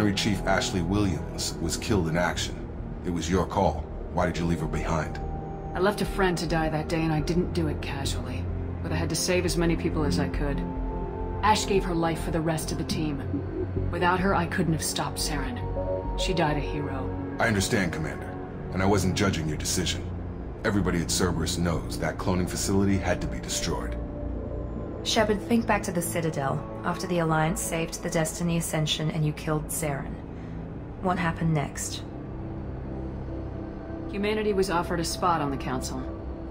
Refinery Chief Ashley Williams was killed in action. It was your call. Why did you leave her behind? I left a friend to die that day and I didn't do it casually. But I had to save as many people as I could. Ash gave her life for the rest of the team. Without her, I couldn't have stopped Saren. She died a hero. I understand, Commander. And I wasn't judging your decision. Everybody at Cerberus knows that cloning facility had to be destroyed. Shepard, think back to the Citadel, after the Alliance saved the Destiny Ascension and you killed Saren. What happened next? Humanity was offered a spot on the Council.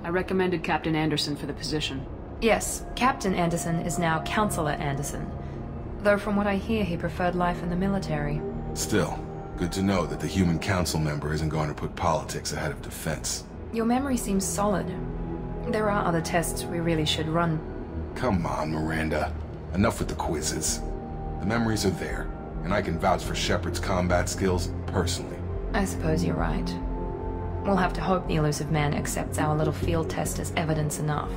I recommended Captain Anderson for the position. Yes, Captain Anderson is now Counselor Anderson. Though from what I hear, he preferred life in the military. Still, good to know that the human council member isn't going to put politics ahead of defense. Your memory seems solid. There are other tests we really should run. Come on, Miranda. Enough with the quizzes. The memories are there, and I can vouch for Shepard's combat skills personally. I suppose you're right. We'll have to hope the Illusive Man accepts our little field test as evidence enough.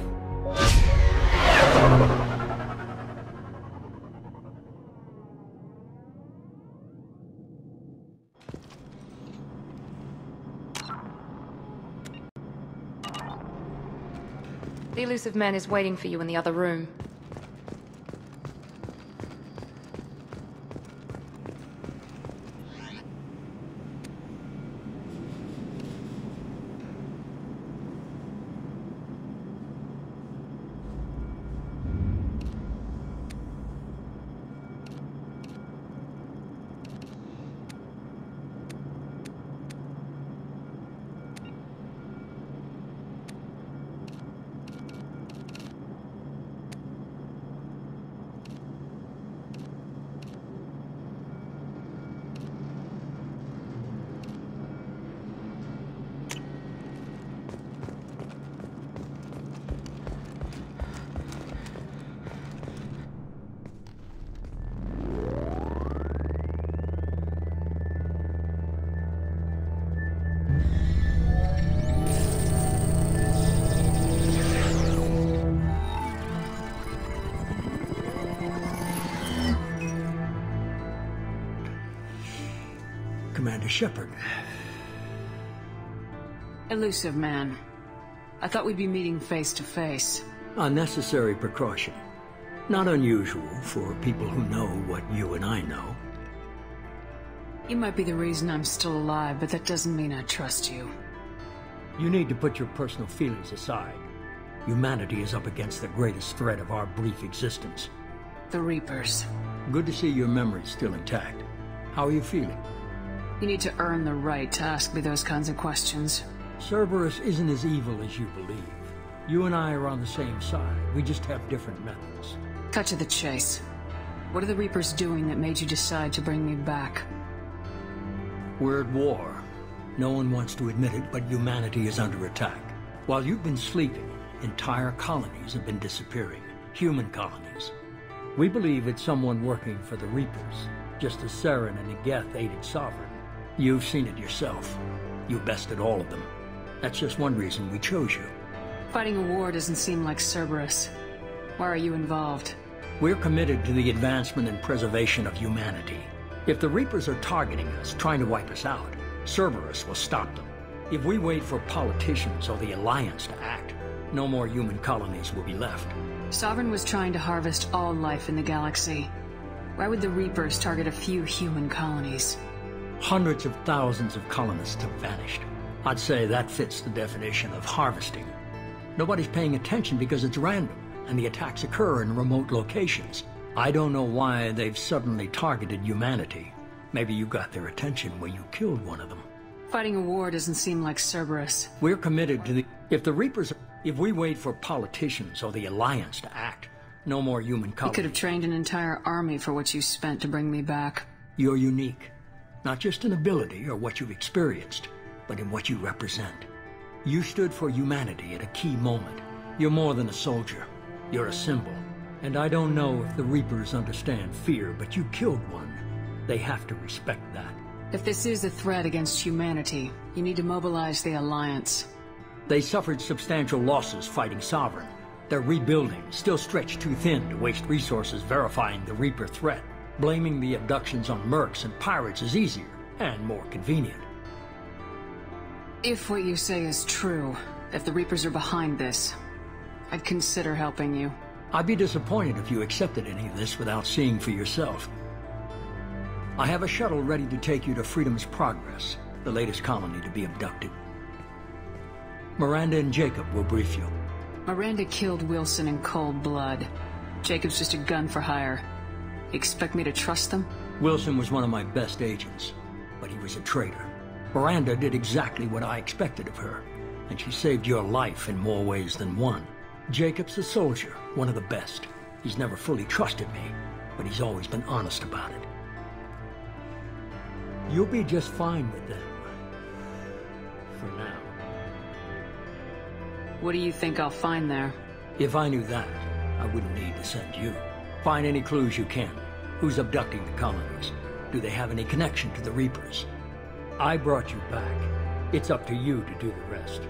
The Illusive Man is waiting for you in the other room. Commander Shepard. Illusive Man. I thought we'd be meeting face to face. Unnecessary precaution. Not unusual for people who know what you and I know. You might be the reason I'm still alive, but that doesn't mean I trust you. You need to put your personal feelings aside. Humanity is up against the greatest threat of our brief existence. The Reapers. Good to see your memory's still intact. How are you feeling? You need to earn the right to ask me those kinds of questions. Cerberus isn't as evil as you believe. You and I are on the same side. We just have different methods. Cut to the chase. What are the Reapers doing that made you decide to bring me back? We're at war. No one wants to admit it, but humanity is under attack. While you've been sleeping, entire colonies have been disappearing. Human colonies. We believe it's someone working for the Reapers, just as Saren and Negeth aided Sovereign. You've seen it yourself. You bested all of them. That's just one reason we chose you. Fighting a war doesn't seem like Cerberus. Why are you involved? We're committed to the advancement and preservation of humanity. If the Reapers are targeting us, trying to wipe us out, Cerberus will stop them. If we wait for politicians or the Alliance to act, no more human colonies will be left. Sovereign was trying to harvest all life in the galaxy. Why would the Reapers target a few human colonies? Hundreds of thousands of colonists have vanished. I'd say that fits the definition of harvesting. Nobody's paying attention because it's random, and the attacks occur in remote locations. I don't know why they've suddenly targeted humanity. Maybe you got their attention when you killed one of them. Fighting a war doesn't seem like Cerberus. We're committed to the... If we wait for politicians or the Alliance to act, no more human colonies. You could have trained an entire army for what you spent to bring me back. You're unique. Not just in ability or what you've experienced, but in what you represent. You stood for humanity at a key moment. You're more than a soldier. You're a symbol. And I don't know if the Reapers understand fear, but you killed one. They have to respect that. If this is a threat against humanity, you need to mobilize the Alliance. They suffered substantial losses fighting Sovereign. They're rebuilding, still stretched too thin to waste resources verifying the Reaper threat. Blaming the abductions on mercs and pirates is easier and more convenient. If what you say is true, if the Reapers are behind this, I'd consider helping you. I'd be disappointed if you accepted any of this without seeing for yourself. I have a shuttle ready to take you to Freedom's Progress, the latest colony to be abducted. Miranda and Jacob will brief you. Miranda killed Wilson in cold blood. Jacob's just a gun for hire. You expect me to trust them? Wilson was one of my best agents, but he was a traitor. Miranda did exactly what I expected of her, and she saved your life in more ways than one. Jacob's a soldier, one of the best. He's never fully trusted me, but he's always been honest about it. You'll be just fine with them. For now. What do you think I'll find there? If I knew that, I wouldn't need to send you. Find any clues you can. Who's abducting the colonies? Do they have any connection to the Reapers? I brought you back. It's up to you to do the rest.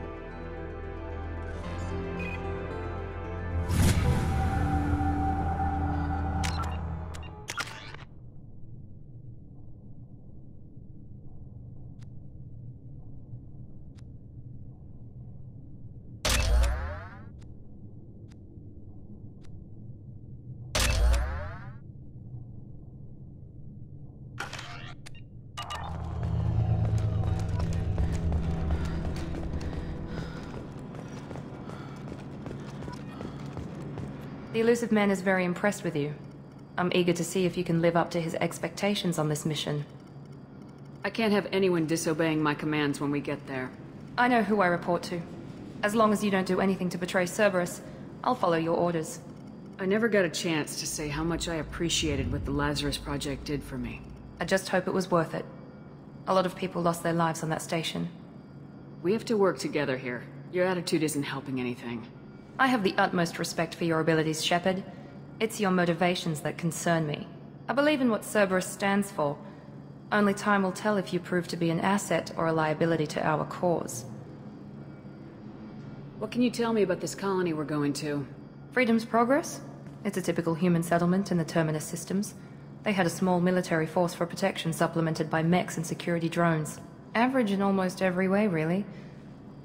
The Illusive Man is very impressed with you. I'm eager to see if you can live up to his expectations on this mission. I can't have anyone disobeying my commands when we get there. I know who I report to. As long as you don't do anything to betray Cerberus, I'll follow your orders. I never got a chance to say how much I appreciated what the Lazarus Project did for me. I just hope it was worth it. A lot of people lost their lives on that station. We have to work together here. Your attitude isn't helping anything. I have the utmost respect for your abilities, Shepard. It's your motivations that concern me. I believe in what Cerberus stands for. Only time will tell if you prove to be an asset or a liability to our cause. What can you tell me about this colony we're going to? Freedom's Progress? It's a typical human settlement in the Terminus systems. They had a small military force for protection supplemented by mechs and security drones. Average in almost every way, really.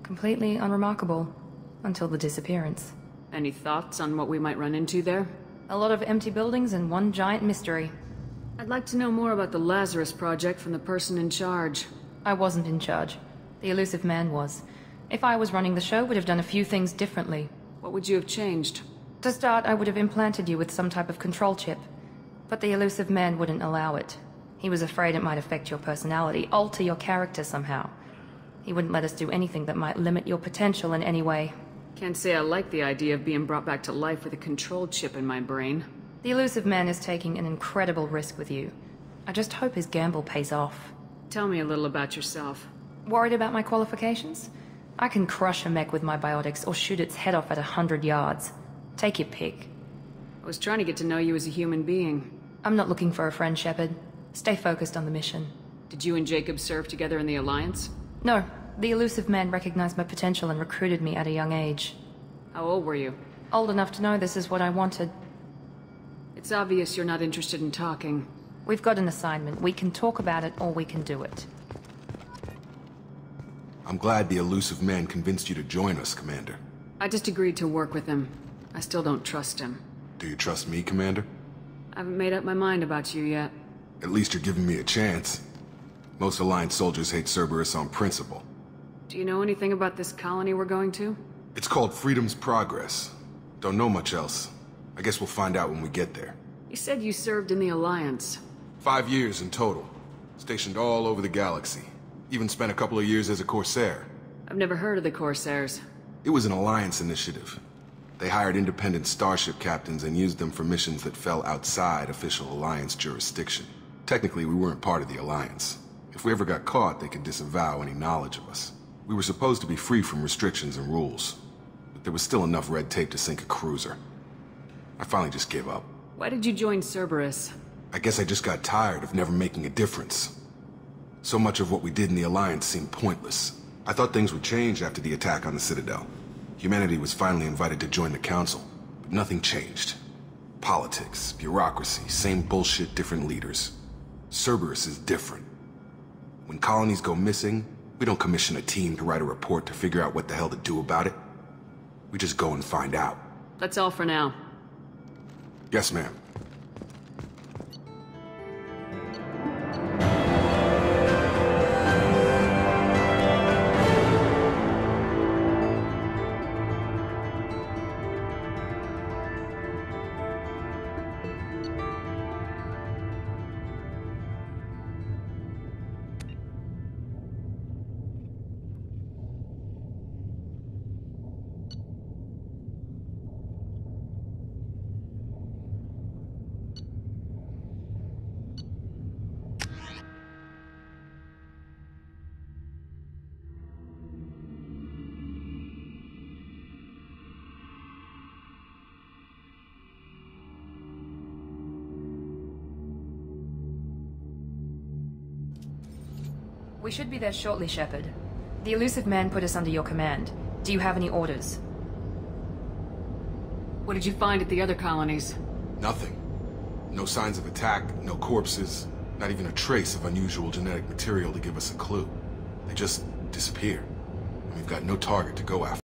Completely unremarkable. Until the disappearance. Any thoughts on what we might run into there? A lot of empty buildings and one giant mystery. I'd like to know more about the Lazarus Project from the person in charge. I wasn't in charge. The Illusive Man was. If I was running the show, would have done a few things differently. What would you have changed? To start, I would have implanted you with some type of control chip. But the Illusive Man wouldn't allow it. He was afraid it might affect your personality, alter your character somehow. He wouldn't let us do anything that might limit your potential in any way. Can't say I like the idea of being brought back to life with a control chip in my brain. The Illusive Man is taking an incredible risk with you. I just hope his gamble pays off. Tell me a little about yourself. Worried about my qualifications? I can crush a mech with my biotics or shoot its head off at 100 yards. Take your pick. I was trying to get to know you as a human being. I'm not looking for a friend, Shepard. Stay focused on the mission. Did you and Jacob serve together in the Alliance? No. The Illusive Man recognized my potential and recruited me at a young age. How old were you? Old enough to know this is what I wanted. It's obvious you're not interested in talking. We've got an assignment. We can talk about it or we can do it. I'm glad the Illusive Man convinced you to join us, Commander. I just agreed to work with him. I still don't trust him. Do you trust me, Commander? I haven't made up my mind about you yet. At least you're giving me a chance. Most Alliance soldiers hate Cerberus on principle. Do you know anything about this colony we're going to? It's called Freedom's Progress. Don't know much else. I guess we'll find out when we get there. You said you served in the Alliance. 5 years in total. Stationed all over the galaxy. Even spent a couple of years as a Corsair. I've never heard of the Corsairs. It was an Alliance initiative. They hired independent starship captains and used them for missions that fell outside official Alliance jurisdiction. Technically, we weren't part of the Alliance. If we ever got caught, they could disavow any knowledge of us. We were supposed to be free from restrictions and rules, but there was still enough red tape to sink a cruiser. I finally just gave up. Why did you join Cerberus? I guess I just got tired of never making a difference. So much of what we did in the Alliance seemed pointless. I thought things would change after the attack on the Citadel. Humanity was finally invited to join the Council, but nothing changed. Politics, bureaucracy, same bullshit, different leaders. Cerberus is different. When colonies go missing, we don't commission a team to write a report to figure out what the hell to do about it. We just go and find out. That's all for now. Yes, ma'am. We should be there shortly, Shepard. The Illusive Man put us under your command. Do you have any orders? What did you find at the other colonies? Nothing. No signs of attack, no corpses, not even a trace of unusual genetic material to give us a clue. They just disappeared. We've got no target to go after.